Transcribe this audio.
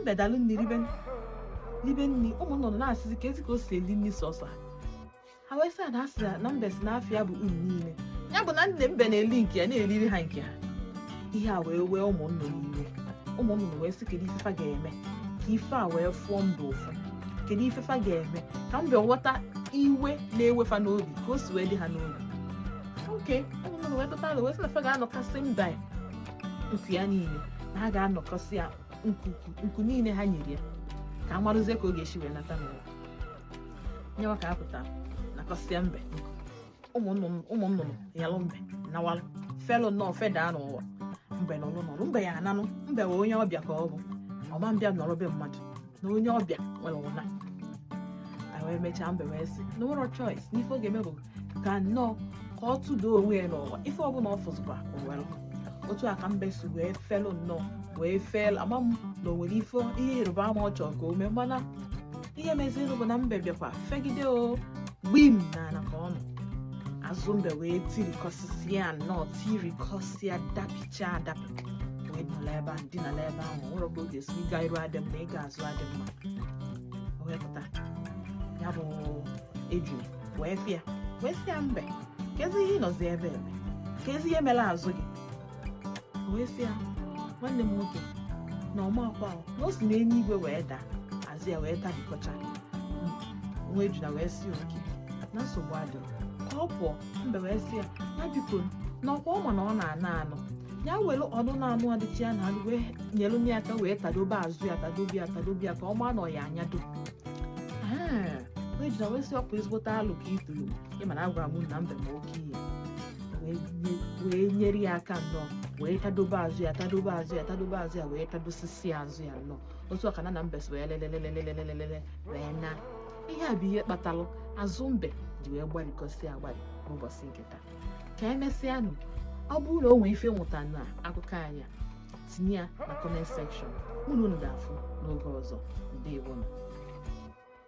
mbe dalụ nri ribe nri ụmụ nnụnụ na-asịzi ka ezi ka o si eli nri sọsọ ha wee sị na asị na mbe si n'afịa bụ unu niile ya bụ na nne mbe na-eli nke ya na-eriri ha nke ha ihe a wee wee ụmụ nnụnụ iwe ụmụ nnụnụ wee sị kedu ifefa ga-eme ka ife a wee fụọ mba ụfụ kedu ifefa ga-eme ka mbe ghọta iwe na-ewefa n'obi ka o si wee dị ha n'obi oke ụmụ nnụnụ wee tụtara wee sị na fa ga-anọkasị mba nku ya niile na ha ga-anọkọsị ya nku niile ha nyere ya ka a marụzie ka ọ ga-esi wee nata n'ụwa nyewa ka a pụtara na kọsịa mbe ụmụ nnụnụ yalụ mbe nawalụ felụ nnọọ fedaa n'ụwa mbe nọ n'ụlọ mbe ya ananụ mbe wee onye ọbịa ka ọ bụ ọma mbịa nọrọ be mmadụ na onye ọbịa nwere ụna wee mechaa mbe wee sị na ụlọ choice n'ife ọ ga-eme bụ ka nnọọ ka ọ tụdoo onwe ya n'ụwa ife ọbụla ọ fụzụkwa onwere otu a ka mbe si wee felụ nnọọ wee fel ama m na o nwere ihe ịrịba ama ọ chọrọ ka o mee mana ihe meziri bụ na mbe bịakwa fegide o gbim na ana ka ọ nọ azụ mbe wee tirikọsịsịa nnọọ tirikọsịa dapịcha adapị wee nọla ebe ahụ dinala ebe ahụ nwere ka ọ ga-esi ịga iru adị mma ịga azụ adị mma wee pụta ya bụ ejuna wee fịa wee sị ya mbe kezi ihe ịnọzi ebe kezi ihe mere azụ gị wee sị ya nwanne m nwoke na ọma akwa na o si n'enye igwe wee daa azụ ya wee tabikọcha nwa ejuna wee sị oke na nsogbu adịrị ka ọ pụọ mbe wee sị ya ya biko na ọkwa ọma na ọ na-ana anụ ya were ọnụ na-anụ adịchi ya na anụ wee nyelu m ya aka wee tadobe azụ ya tadobe ya ka ọ maa na ọ ya anyado nwa ejuna wee sị ọkwa ezigbote alụ ka ituru ịma na agwara m na mbe ma oke ihe wee nyere ya aka nnọọ wee tadobe azụ ya wee tadosisi azụ ya nnọọ otu ọka na mbe si wee lelelelelelelele wee na ihe a bụ ihe kpatalụ azụ mbe ji wee gbarịkọsị agbalị n'ụbọchị nke taa ka emesịanụ ọ bụrụ na o nwee ife nwụta na akụkọ anyị tinye ya na comment section unu ga-afụ n'oge ọzọ. Ndewo.